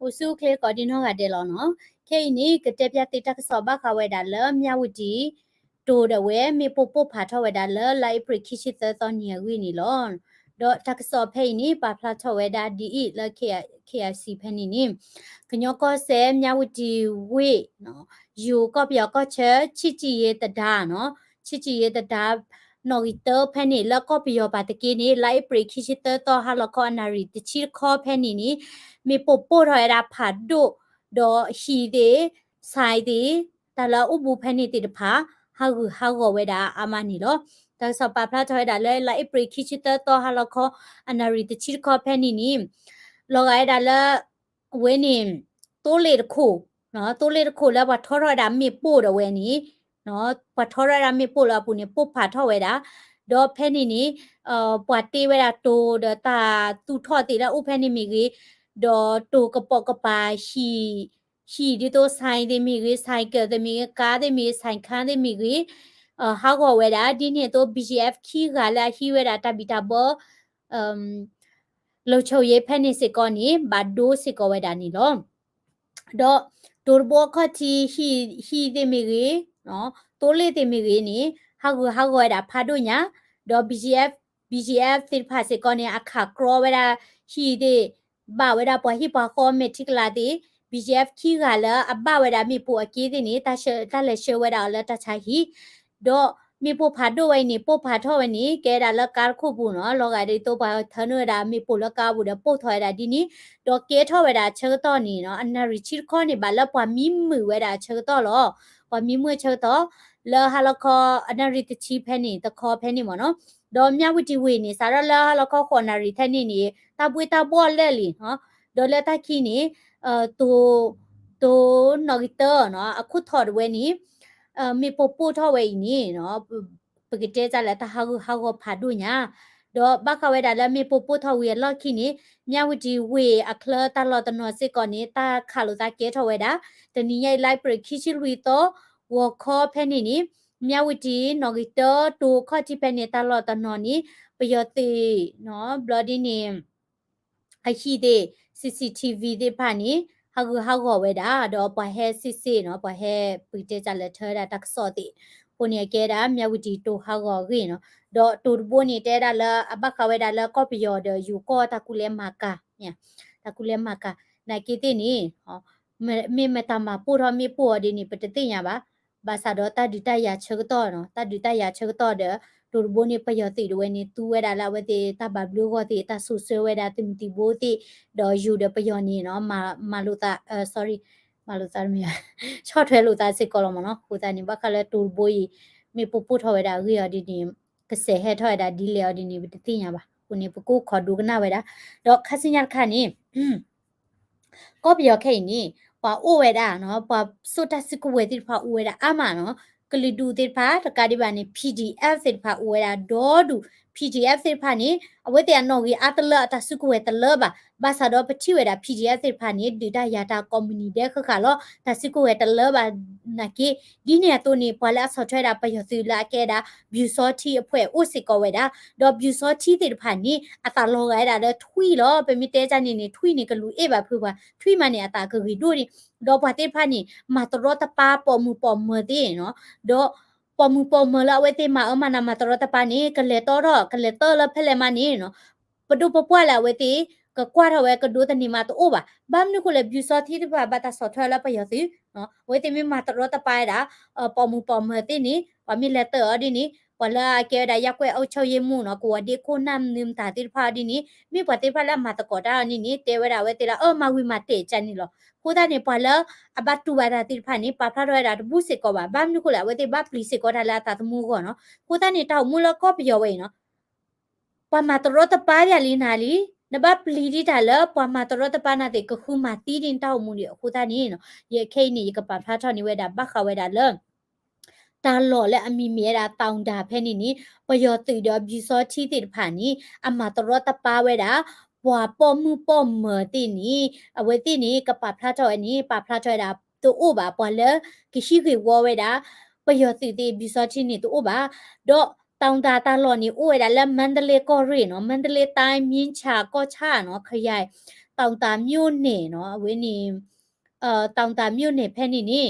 usu kle ko din ho ga de lo no ke ni ke te pya te ta so ba kha we da le mya wu ji to de we me po po pha tho we da le lai pri ki chi te to ni wi ni lo do ta so phe ni pa pha tho we da di i le KIC phe niကညောကောဆဲမြဝတီဝေနော်ယူကောပြောကောချဲချစ်ချီရဲ့တဒါနော်ချစ်ချီရဲ့တဒါနော်ဂီတဖဲနေလကောပြောပါတကေနေလိုက်ပရိခိရှိတတော့ဟာလကောနာရီတချီခောဖဲနေနီမေပိုပိုရရာဖာဒိုဒေါ်ဟီဒေဆိုင်ဒီတလာဥဘူဖဲနေတိတဖာဟာဂဝေဒါအမနီလောဒါစပပလာထွေးဒါလဲလိုက်ပရိခိရှိတတော့ဟာလကောအနာရီတချီခောဖဲနေနီလောကရဒါလဲဝဲနေတိုးလေတခုနော်တိုးလေတခုแล้วว่าทอรดามีปูดเวนี่เนาะว่าทอรดามีปูละปูนี่ปูผาทอเวดาดอแพนี่นี่ปวดตีเวลาโตเดตาตูทอติละอุแพนี่มีกีดอตูกระปอกกระปาชีดิโตไซเดมีกีไซเกิลเดมีกาเดมีไซคันเดมีกีฮากอเวดาดิเนี่ยโต BGF ขี้กาละฮีเวดาตาบิตาบเราโชเยแพนี่สิกอนี่บาดูสิกอเวดานี่ลอတော့ဒိုဘောခတီဟီဒေမီရီနော်တိုးလေတေမီရီနီဟာဂွာဒါဖာဒိုညာတော့ BGF တိဖာစေကောနေအခါကရောဝဒါဟီဒေဘာဝဒါပဟိပါခေါ်မက်တိကလာတီ BGF ခီကလာအဘဝဒါမီပူအကီဒီနေတာလေရှေဝဒါလတချာဟီတော့มีปูผาด้วยนี่ปูผาทอวันนี้แกดาละการคู่ปูเนาะลอกไอ้ตัวปาทะเนดามีปูละกาบูเดปูถอยดาดินี้ดอกเกทอเวดาเชอตอนี่เนาะอันนาริชิคอนี่บาละปามีมือเวดาเชอตอลอปามีมือเชอตอเลฮาละคออันนาริตชีเพนี่ตะคอเพนี่หมอเนาะดอมยาวิติเวนี่สาระละฮาละคอคอนาริแทนี่นี่ตาบุยตาบอลเลลิเนาะดอเลตาคีนี่ตัวนอกิเตอร์เนาะอะคุถอดเวนี่มีปูทอเวนี่เนาะปกติจะแล้วถ้าเขาพาดูเนี่ยดอกบักเขาไว้ได้แล้วมีปูทอเวียลอคีนี้မြဝတီဝေအခလတလောတနောစစ်ကောနေတာခါလိုတာကဲထဝဲတာတနီယိုင်လိုက်ပရခိရှိလူတော့ဝခေါ်ဖဲနေနီမြဝတီနော်ဂီတတူခတိဖဲနေတာလောတနောနီပယတိနော်ဘလဒီနီအခီဒေ CCTV ဒေဖာနီဟာဝဲတာတော့ပဟဲစစ်စစ်နော်ပဟဲပီတေကြလက်ထတာတက်စောတိကိုနေကဲတာမြဝတီတူဟာကောဂေနော်တော့တူဘိုနေတဲ့ဒါလအဘခဝဲဒါလကောပီယောဒယူကောတကူလေမာကာညာတကူလေမာကာနိုင်ကေတိနီဟောမေမတမပူရမေပူအဒီနီပတတိညာပါဘာသာတော့တဒီတရချက်တော့နော်တဒီတရချက်တော့တဲ့တူဘိုနေပယောတိဝဲနေသူဝဲဒါလဝဲတေတဘဘလူကောတေတဆူဆွဲဝဲဒါတင်တီဘိုတိတော့ယူတဲ့ပယောနေနော်မာလူတာsorry မာလူတာမြေချော့ထွဲလူတာစစ်ကောလောမနော်ဟိုတန်ဘခလဲတူဘိုမေပူထဝဲဒါရီအဒီနီကစေဟဲထော်ဒါဒီလေအဒီနီဘတိညာပါကိုနေပကိုခေါ်ဒုကနာဝဲတာတော့ခစညာခါနေကောပြောခဲနေပါအိုဝဲတာနော်ပါဆိုတစကဝဲတိဖာအိုဝဲတာအမနော်ကလီဒူတိဖာတကာဒီပါနေ PDF တိဖာအိုဝဲတာဒေါ်ဒူ PDF တိဖာနေအဝဲတဲ့နော်ကြီးအတလအတစကဝဲတလပါဘာသာတော့ပတိဝဲတာ PDF တိဖာနေဒေတာယာတာကွန်မြူနီတဲ့ခခါလောတစကဝဲတလပါနာကေဒီနေတော့နေပွာလာဆော့ထွဲတာပယောစီလာကဲတာဘျူစောတီအဖွဲဥစစ်ကောဝဲတာတော့ဘျူစောတီတိဖာနေအတာလောရဲတာတော့ထွီလောပမီတဲချနေနေထွီနေကလူအေးပါဖူပါထွီမနေအတာကကြီးတို့တော့ဘာတေဖာနေမာတရောတပါပေါ်မူပေါ်မတဲ့နော်တော့ပေါ်မူပေါ်မလာဝဲတေမာအမနာမာတရောတပါနေကလေတော့ကလေတော့လဖဲလေမနေနော်ပဒုပပွာလာဝဲတေကကွာထဝဲကဒိုတနီမာတော့ဘာဘမ်နုကိုလေဘျူစောတီတိဖာဘာတာဆော့ထွဲလာပယောစီနော်ဝဲတေမီမာတရောတပါတာပေါ်မူပေါ်မတဲ့နေပမီလက်တော့ဒီနေပလာကဲဒါရက်ွဲအောက်ချောရမှုနော်ကိုဒီကိုနမ်နင်းတာတိဖာဒီနေမိပတေဖာလာမာတကောတာနီနေတေဝဲတာဝဲတေလာမဝီမာတေချန်နီလောကိုဒါနေပလာအဘတ်တူဝါတာတိဖာနေပဖာရဝဲတာဘူးစစ်ကောပါဘမ်နုကိုလာဝဲတေဘပလီစစ်ကောတာလာတာတမှုကောနော်ကိုဒါနေတောက်မူလကောပြောဝဲနော်ပမာတရောတပါရလီနာလီနဘပလီဒီတာလပမာတရတပနာတေကခုမာတီတင်တောက်မှုရခုတာနေနော်ရေခိနေကပဖာထောနေဝဲတာဘခဝဲတာလတာလော်လဲအမီမြဲတာတောင်တာဖဲနေနီပယောတိတော့ဘီစောချီတိဖာနီအမတရတပါဝဲတာပွာပေါ်မှုပေါ်မတိနီအဝဲတိနီကပဖာထောအနီပဖာထောတာတူအိုပါပွာလဲကရှိခေဝဝဲတာပယောတိတိဘီစောချီနီတူအိုပါတော့တောင်တာတာလော်နီအိုရလာမန္တလေးကောရီနော်မန္တလေးတိုင်းမြင်းချာကောချာနော်ခရိုင် တောင်တာမြို့နယ်နော်အဝင်းနေတောင်တာမြို့နယ်ဖက်နေနေ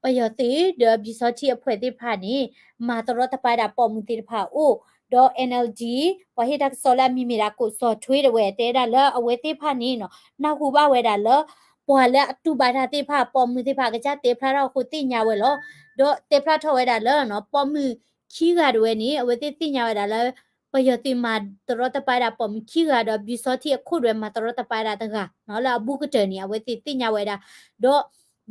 ပယောတိဒဘီစောချီအဖွဲတိဖာနေမာတရတပိုင်တာပေါ်မူတိဖာအိုဒေါ် NLD ဝဟိတက်ဆောလာမီမီရာကိုစောထွေးတဲ့ဝဲတဲတာလအဝဲတိဖာနေနော်နောက်ခုပါဝဲတာလပေါ်လက်အတူပါတာတိဖာပေါ်မူတိဖာကကြတေဖာတော့ခုတိညာဝဲလောဒေါ်တေဖာထော်ဝဲတာလနော်ပေါ်မူခီးကတဝဲနေအဝဲတိညာဝဲတာလပယတိမာတရတပိုင်တာပေါ်မူခီးကတော့ဘီစောတိအခုတွေမာတရတပိုင်တာတကနော်လာဘူးကတဲ့နေအဝဲတိညာဝဲတာဒေါ်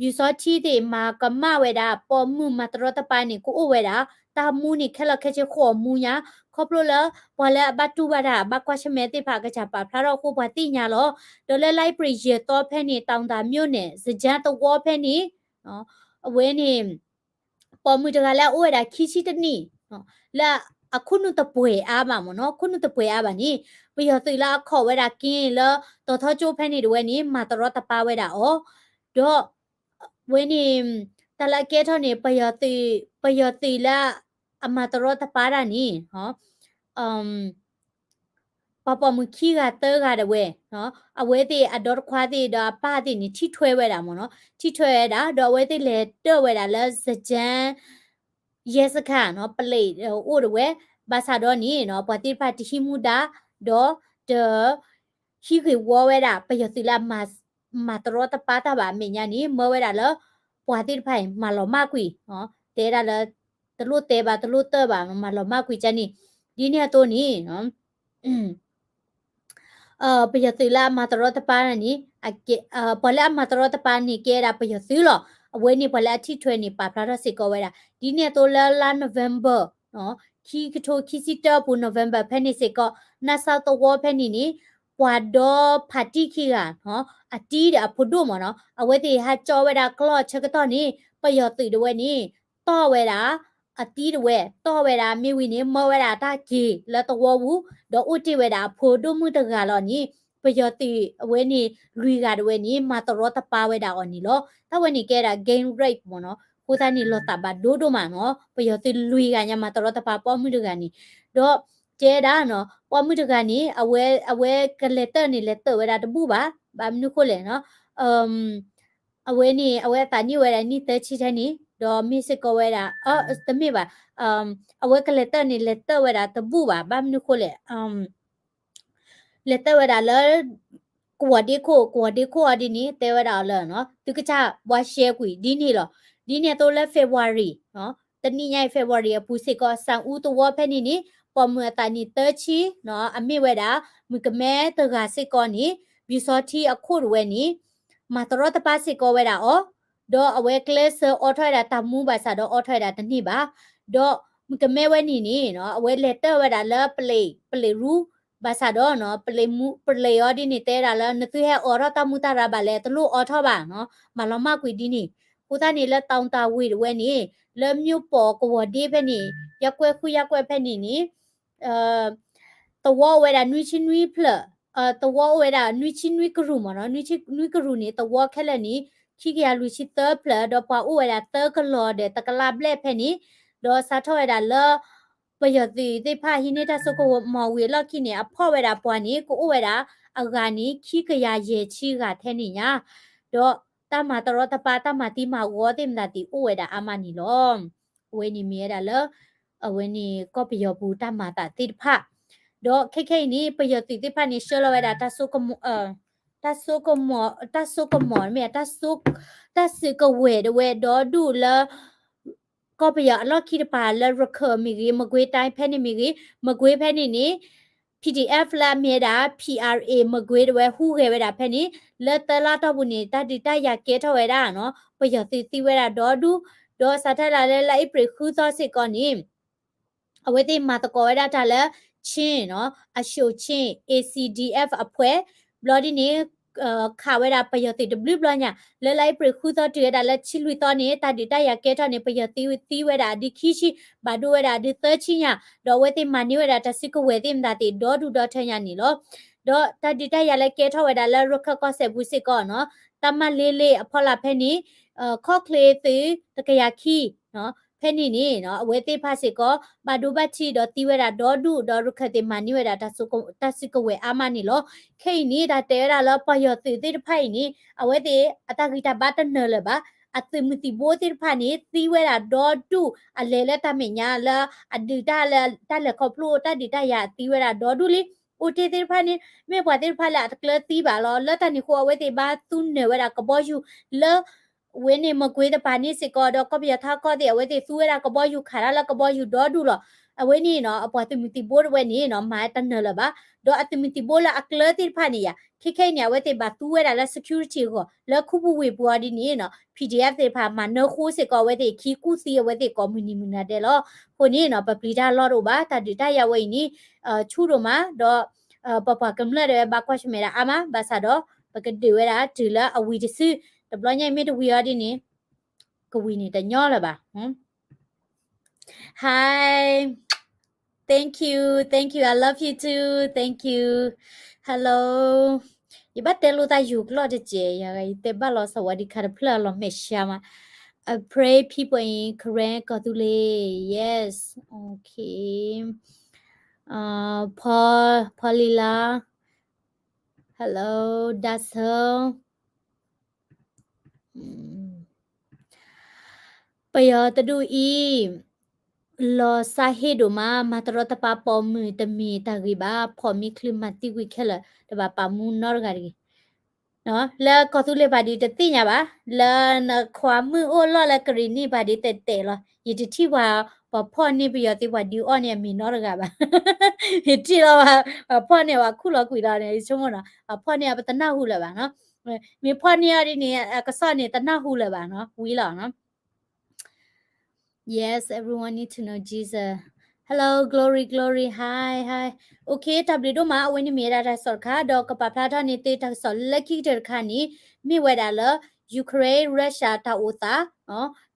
ယူစောချီတဲ့မာကမဝဲတာပေါ်မှုမာတရတပိုင်နေကိုဝဲတာတာမူနေခက်လက်ခက်ချခေါ်မူညာခေါပလိုလာပေါ်လာဘတ်တူဘာတာဘကွာရှမဲတိဖာကချပါဖလာတော့ကိုဘတိညာလောဒေါ်လဲလိုက်ပရီရတော့ဖဲနေတောင်တာမြို့နေစကြတဝဖဲနေနော်အဝဲနေပေါ်မှုတကလည်းအိုးရတာခီချီတနီနော်လာအခုနုတပွဲအားပါမနော်ခုနုတပွဲအားပါနိပယောတိလာခေါ်ဝဲတာကင်းလောတော်ထောချိုးဖဲနေတဝဲနိမာတရတပါဝဲတာဩဒေါ်ဝဲနေတလကဲထောနေပယောတိလာအမတရတပါတာနိဟောပပမခီကတဲကတဝဲနော်အဝဲတိအဒေါ်ခွာတိဒါပါတိနိထိထွဲဝဲတာမနော်ထိထွဲတာဒေါ်ဝဲတိလေတော့ဝဲတာလဲစကြမ်းရဲစခါနော်ပလေအိုတဝဲဘာသာတော့နိနော်ပတိဖတ်တိမှုတာဒေါ်တခိခေဝဝဲတာပယတိလာမတရတပါတာပါမညာနိမဝဲတာလပဝတိဖိုင်မလောမကွီနော်တဲတာလတလူတဲပါတလူတဲပါမလောမကွီချနိဒီနေတော့နိနော်ပယတိလာမတရတပါနိအကေပလာမတရတပါနိကေရာပယတိလောအဝဲနေပလာထိထွဲနေပါဖလာစေကောဝဲတာဒီနေတော့လာနိုဗ ెంబర్ နော်ခီကထိုခီစီတာပူနိုဗ ెంబర్ ဖဲနေစေကောနာဆာတော့ဝဖဲနေနိပွာဒေါ်ဖာတိခိကနော်အတီးအဖုဒိုမနော်အဝဲတေဟာကြောဝဲတာကလော့ချက်ကတော့နိပယတိတဝဲနိတော့ဝဲတာအတီးတဝဲတော့ဝဲတာမိဝီနိမဝဲတာတာကြီးလက်တော်ဘူးဒေါ်ဥတီဝဲတာဖိုဒိုမှုတကလောနိပယတိအဝဲနိလူကတဝဲနိမာတရတပါဝဲတာအော်နိလောတဝဲနိကဲတာ gain rate မနော်ကိုသားနိလောတာဘာဒိုဒိုမနော်ပယတိလူကညမာတရတပါပေါ်မှုတကနိဒေါ်ကျဲတာနော်ပေါ်မှုတကနိအဝဲကလက်တနိလက်တဝဲတာတပူပါဘာမနုခိုလေနော်အဝဲနိအဝဲတာနိဝဲတာနိတချီတဲ့နိဒေါ်မီစကောဝဲတာတမေပါအဝဲကလက်တနိလက်တဝဲတာတပူပါဘာမနုခိုလေလက်တဝဲတာလဲကွာဒီခိုအဒီနိတဲဝဲတာလဲနော်သူကချဘွားရှဲကွီဒီနိလောဒီနေတော့လဲ February နော်တနိညိုင် February ပူစစ်ကောဆန်ဦးတော့ဖဲနိနိပေါ်မွေတာနိတချီနော်အမိဝဲတာမြကမဲတကစစ်ကောနိဘီစောတီအခုဝဲနိမာတရတပါစစ်ကောဝဲတာဩဒေါ်အဝဲကလစ်အော်ထွဲတာတမှုပါစားတော့အော်ထွဲတာတနိပါဒေါ်မြကမဲဝဲနိနိနော်အဝဲလက်တဝဲတာလဲပလေရူဘာသာတော့နော်ပလေရောဒီနေတဲတာလဲနသူဟဲအော်ရတမှုတာရပါလဲတလူအော်ထောပါနော်မလောမကွီဒီနိကိုသားနေလဲတောင်းတာဝေဝဲနိလဲမြို့ပေါ်ကိုဒီဖဲနိရက်ကွဲဖဲနိနိတဝဝဲတာနွီချင်းနွီဖလတဝဝဲတာနွီချင်းနွီကရူမနော်နွီချင်းနွီကရူနေတဝခက်လက်နိခိကရလူရှိတဖလတော့ပါဥဝဲတာတကလောတဲ့တကလာဘလက်ဖဲနိတော့စာထောဝဲတာလောပယတိတိဖာဟိနေတာစကောမော်ဝေလောက်ခိနေအဖော့ဝဲတာပွားနိကိုဥဝဲတာအဂာနိခိကရရေချီကထဲနိညာတော့တမတရတပါတမတိမဝတိမနာတိဥဝဲတာအမနီလောဝဲနိမီရတာလောအဝဲနိကောပယောဘူးတမတာတိဖာတော့ခိနိပယတိတိဖာနိရှလဝဲတာတဆုကမောတဆုကမောမြေတဆုကဝဲဝဲတော့ဒူလာကောပယအလော့ခိတပါလရခမီရီမကွေးတိုင်းဖဲနိမီရီမကွေးဖဲနိနိ PDF လာမြေတာ PRA မကွေးတဝဲဟူခဲဝဲတာဖဲနိလက်တလာတော့ဘူးနိတတိတရကဲထော်ဝဲတာနော်ပယတိတိဝဲတာတော့ဒူတော့စာထလာလဲလိုက်ပရခူသောစစ်ကောနိအဝဲတိမာတကောဝဲတာတလဲချင်းနော်အရှုချင်း ACDF အဖွဲ့ဘလော်ဒီနေခါဝဲတာပယတိ W ဘလောညာလဲလိုက်ပရခူသောတေတာလဲချီလူတော့နေတာတိတရကဲထော်နေပယတိတီဝဲတာဒီခိရှိဘာဒိုဝဲတာဒီသချင်းညာတော့ဝဲတိမနိဝဲတာတစစ်ကဝဲတိမတာတိဒေါ်ဒူဒေါ်ထညာနီလောတော့တတိတရလဲကဲထော်ဝဲတာလဲရခကောဆက်ဘူးစစ်ကောနော်တမလေးလေးအဖော်လာဖဲနီခေါကလေတီတကရခီနော် ဖဲနေနေနော်အဝဲသေးဖစီကောဘာဒိုဘတ်ချီတော့တီဝဲတာဒေါ်ဒူဒေါ်ရုခတဲ့မနီဝဲတာတဆုကတဆီကဝဲအာမနီလောခိနေတာတဲရလောပယောတေတေဖိုင်နီအဝဲသေးအတဂီတာဘတ်နယ်လပါအသမတိဘိုတိဖာနီတီဝဲတာဒေါ်ဒူအလေလက်တမညာလာအဒီတာလာတလကပလိုတဒီတာယာတီဝဲတာဒေါ်ဒူလီဦးတေတေဖာနီမေဘွာတေဖာလာတကလတီပါလောလက်တနီခိုအဝဲသေးဘာသူနေဝဲတာကဘောယူလဝင်းနေမကွေးတဲ့ပါနေစကောတော့ကပြထားကောတဲ့အဝဲတဲ့သူရကဘောယူခါရလကဘောယူတော့ဒူလောအဝဲနေနော်အပေါ်တမတီဘိုးဝဲနေနော်မိုင်တနလပါတော့အတမတီဘိုးလာအကလတိဖာနေရခိခိနေဝဲတဲ့ပါသူရလာ security ကိုလခုဘူးဝေပွားဒီနေနော် PDF တဲ့ဖာမနခိုးစကောဝဲတဲ့ခီကူစီဝဲတဲ့ community မနာတဲ့လောခုနေနော်ပပလီတာလောတော့ပါတဒီတရဝဲနေချူတော့မှာတော့ပပကမလတဲ့ဘာကွာရှမေရာအမဘာသာတော့ပကဒီဝဲတာဒီလာအဝီတစီတဘလညိုင်မီတဝီရဒီနေကဝီနေတညောလာပါHi thank you I love you too thank you hello ဒီဘတ်တဲလို့တာယူကလော့တဲ့ကျေရဂိတေဘလောစဝဒီခါဖလာလောမေရှာမ I pray people in Korean Katule yes okay Paulila hello that's herปยตดูอีลอสาเหตุมาตรตปาปอมือตมีตากิบาพอมีคลิมาติวิเคลตบาปามูนอร์กาลีเนาะแล้วก็ตุเลบาดีตติญาบาแล้วนะความมือโอลอละกรีนี่บาดีเตๆลอยติที่ว่าปอพ่อนี่ปยติว่าดิออเนี่ยมีนอร์กาบาเฮติลอว่าพ่อเนี่ยว่าคุลอกุยลาเนี่ยชมนะพ่อเนี่ยปตนาหูละบาเนาะมีพ่อเนี่ยดิเนี่ยกะซอเนี่ยตนาหูละบาเนาะวีลอเนาะYes, everyone need to know Jesus. Hello, glory. Hi. Okay, tabledo ma when you made at a sorka, dog a paplata nite ta sol lucky terkani, me wedala, Ukraine, Russia ta uta,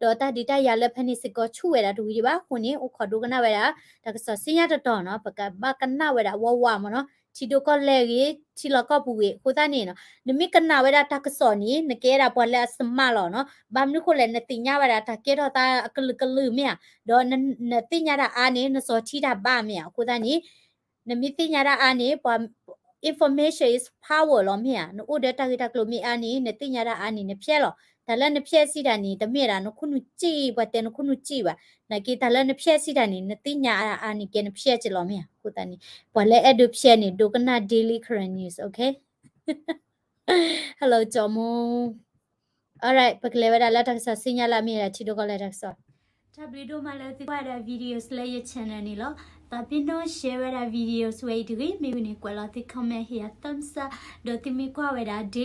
dota dita yala penisiko chuera to Viva, Huni, or Kodugana vera, ta sosinya to tona, bacana vera, wawamano, Chidoka legi, Chilokapu, Hutanino. The Mikana vera takasoni, Nakera Pola Samalo, no, Bamnuko and Natinya Taketa Kalumia, Don Natinya Ani, no Sotita Bamia, Hudani, Namitinya Ani, information is power lom here, no other Takitaklumi Ani, Natinya Ani, Nepielo, Talan Piesidani, the Mira, no Kunuchi, but then Kunuchiva, Nakitalan Piesidani, Natinya Ani can Piecilomia, Hudani, Pole Edupsiani, Dogana Daily Current News, okay? Hello, Jomo. Alright, paglevera la taksa signala mira chidoka la taksa. Tabrido malati para videos la ye channel ni lo. Tapino share videos way to me ni kwalati comment here thumbs up. Doti mi kwa wera